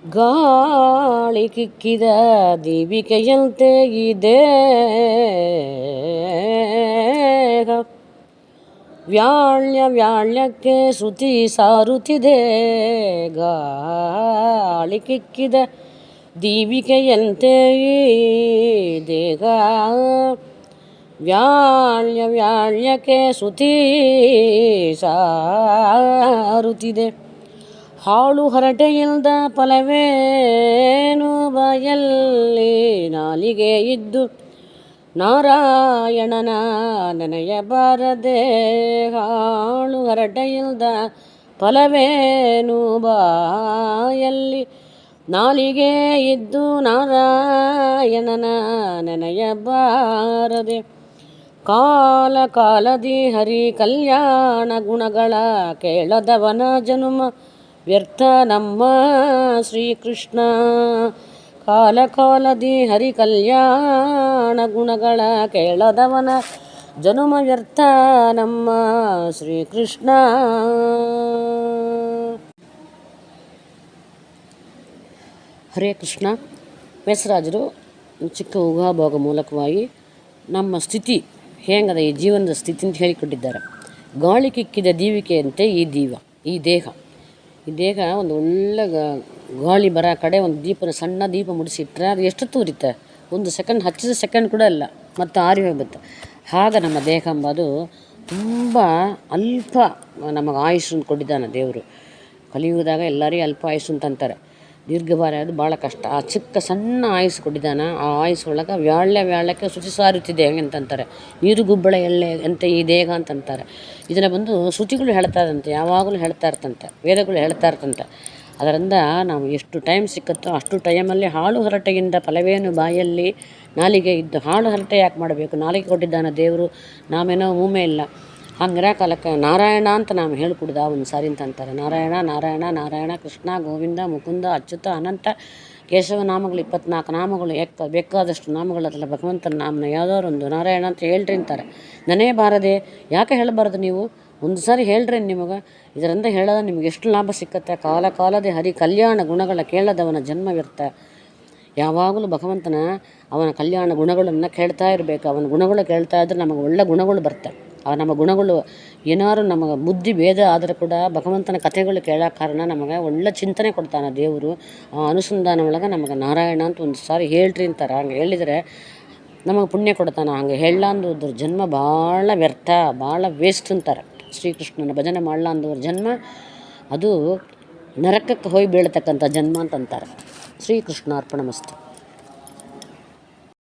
ಗಾಳಿ ಕಿಕ್ಕಿದ ದೀವಿಕೆಯಂತೆ ಇದೆ ವ್ಯಾಳ್ಯಕ್ಕೆ ಶ್ರುತಿ ಸಾರುತ್ತಿದೆ. ಗಾಳಿ ಕಿಕ್ಕಿದ ದೀವಿಕೆಯಂತೆ ಈ ದೇಹ ವ್ಯಾಳ್ಯಕ್ಕೆ ಶ್ರುತಿ ಸಾರುತ್ತಿದೆ. ಹಾಳು ಹರಟೆಯಿಲ್ದ ಫಲವೇನು ಬಾಯಲ್ಲಿ ನಾಲಿಗೆ ಇದ್ದು ನಾರಾಯಣನ ನೆನೆಯಬಾರದೆ. ಹಾಳು ಹರಟೆಯಿಲ್ದ ಫಲವೇನು ಬಾಯಲ್ಲಿ ನಾಲಿಗೆ ಇದ್ದು ನಾರಾಯಣನ ನೆನೆಯಬಾರದೆ. ಕಾಲದಿ ಹರಿ ಕಲ್ಯಾಣ ಗುಣಗಳ ಕೇಳದವನ ಜನುಮ ವ್ಯರ್ಥ ನಮ್ಮ ಶ್ರೀಕೃಷ್ಣ. ಕಾಲದಿ ಹರಿ ಕಲ್ಯಾಣ ಗುಣಗಳ ಕೇಳದವನ ಜನುಮ ವ್ಯರ್ಥ ನಮ್ಮ ಶ್ರೀಕೃಷ್ಣ. ಹರೇ ಕೃಷ್ಣ. ವ್ಯಾಸರಾಜರು ಚಿಕ್ಕ ಊಹಾಭೋಗ ಮೂಲಕವಾಗಿ ನಮ್ಮ ಸ್ಥಿತಿ ಹೇಗದ, ಈ ಜೀವನದ ಸ್ಥಿತಿ ಅಂತ ಹೇಳಿಕೊಟ್ಟಿದ್ದಾರೆ. ಗಾಳಿ ಕಿಕ್ಕಿದ ದೀವಿಕೆಯಂತೆ ಈ ದೇಹ ಒಂದು ಒಳ್ಳೆ ಗಾಳಿ ಬರೋ ಕಡೆ ಒಂದು ಸಣ್ಣ ದೀಪ ಮುಡಿಸಿಟ್ರೆ ಅದು ಎಷ್ಟು ಉರಿತೆ? ಒಂದು ಸೆಕೆಂಡ್, ಹಚ್ಚಿದ ಸೆಕೆಂಡ್ ಕೂಡ ಇಲ್ಲ, ಮತ್ತು ಆರಿ ಹೋಗುತ್ತೆ. ಆಗ ನಮ್ಮ ದೇಹ ಎಂಬುದು ತುಂಬ ಅಲ್ಪ ನಮಗೆ ಆಯುಷ್ಯನ್ನು ಕೊಟ್ಟಿದ್ದಾನೆ ದೇವರು. ಕಲಿಯುಗದಾಗ ಎಲ್ಲರಿಗೂ ಅಲ್ಪ ಆಯುಷ್ ಅಂತಂತಾರೆ. ದೀರ್ಘಭಾರ ಅದು ಭಾಳ ಕಷ್ಟ. ಆ ಚಿಕ್ಕ ಸಣ್ಣ ಆಯುಸ್ ಕೊಟ್ಟಿದ್ದಾನೆ. ಆ ಆಯುಸ್ ಒಳಗೆ ವ್ಯಾಳ್ಯಕ್ಕೆ ಶ್ರುತಿ ಸಾರುತ್ತಿದೆ ಅಂತಂತಾರೆ. ನೀರು ಗುಬ್ಬಳ ಎಳ್ಳೆ ಅಂತೆ ಈ ದೇಹ ಅಂತಂತಾರೆ. ಇದನ್ನು ಬಂದು ಶ್ರುತಿಗಳು ಹೇಳ್ತಾ ಇದಂತೆ, ಯಾವಾಗಲೂ ಹೇಳ್ತಾ ಇರ್ತಂತೆ, ವೇದಗಳು ಹೇಳ್ತಾ ಇರ್ತಂತೆ. ಅದರಿಂದ ನಾವು ಎಷ್ಟು ಟೈಮ್ ಸಿಕ್ಕತ್ತೋ ಅಷ್ಟು ಟೈಮಲ್ಲಿ ಹಾಳು ಹರಟೆಯಿಂದ ಫಲವೇನು ಬಾಯಲ್ಲಿ ನಾಲಿಗೆ ಇದ್ದು. ಹಾಳು ಹರಟೆ ಯಾಕೆ ಮಾಡಬೇಕು? ನಾಲಿಗೆ ಕೊಟ್ಟಿದ್ದಾನೆ ದೇವರು, ನಾವೇನೋ ಊಮೆ ಇಲ್ಲ. ಹಂಗಿರೋ ಕಾಲಕ್ಕೆ ನಾರಾಯಣ ಅಂತ ನಾವು ಹೇಳ್ಕೊಡ್ದ ಒಂದು ಸಾರಿ ಅಂತಂತಾರೆ. ನಾರಾಯಣ ನಾರಾಯಣ ನಾರಾಯಣ ಕೃಷ್ಣ ಗೋವಿಂದ ಮುಕುಂದ ಅಚ್ಯುತ ಅನಂತ ಕೇಶವ ನಾಮಗಳು 24 ನಾಮಗಳು, ಬೇಕಾದಷ್ಟು ನಾಮಗಳಲ್ಲ ಭಗವಂತನ ನಾಮನ ಯಾವುದಾದ್ರು ಒಂದು ನಾರಾಯಣ ಅಂತ ಹೇಳ್ರಿ ಅಂತಾರೆ. ನನೇ ಬಾರದೆ ಯಾಕೆ ಹೇಳಬಾರ್ದು? ನೀವು ಒಂದು ಸಾರಿ ಹೇಳ್ರಿ ನಿಮಗೆ. ಇದರಿಂದ ಹೇಳೋದ ನಿಮ್ಗೆ ಎಷ್ಟು ಲಾಭ ಸಿಕ್ಕತ್ತೆ. ಕಾಲದೇ ಹರಿ ಕಲ್ಯಾಣ ಗುಣಗಳ ಕೇಳದವನ ಜನ್ಮ ವ್ಯರ್ಥ. ಯಾವಾಗಲೂ ಭಗವಂತನ ಅವನ ಕಲ್ಯಾಣ ಗುಣಗಳನ್ನು ಕೇಳ್ತಾ ಇರಬೇಕು. ಅವನ ಗುಣಗಳು ಕೇಳ್ತಾ ಇದ್ರೆ ನಮಗೆ ಒಳ್ಳೆ ಗುಣಗಳು ಬರ್ತವೆ. ನಮ್ಮ ಗುಣಗಳು ಏನಾದ್ರು ನಮಗೆ ಬುದ್ಧಿ ಭೇದ ಆದರೆ ಕೂಡ ಭಗವಂತನ ಕಥೆಗಳು ಕೇಳೋ ಕಾರಣ ನಮಗೆ ಒಳ್ಳೆ ಚಿಂತನೆ ಕೊಡ್ತಾನೆ ದೇವರು. ಆ ಅನುಸಂಧಾನ ಒಳಗೆ ನಮಗೆ ನಾರಾಯಣ ಅಂತ ಒಂದು ಸಾರಿ ಹೇಳ್ರಿ ಅಂತಾರೆ. ಹಂಗೆ ಹೇಳಿದರೆ ನಮಗೆ ಪುಣ್ಯ ಕೊಡ್ತಾನೆ. ಹಂಗೆ ಹೇಳಲ್ಲ ಅಂದೋದ್ರ ಜನ್ಮ ಭಾಳ ವ್ಯರ್ಥ, ಭಾಳ ವೇಸ್ಟ್ ಅಂತಾರೆ. ಶ್ರೀಕೃಷ್ಣನ ಭಜನೆ ಮಾಡಲ್ಲ ಅಂದವ್ರ ಜನ್ಮ ಅದು ನರಕಕ್ಕೆ ಹೋಗಿ ಬೀಳ್ತಕ್ಕಂಥ ಜನ್ಮ ಅಂತಂತಾರೆ. ಶ್ರೀಕೃಷ್ಣ ಅರ್ಪಣಮಸ್ತು.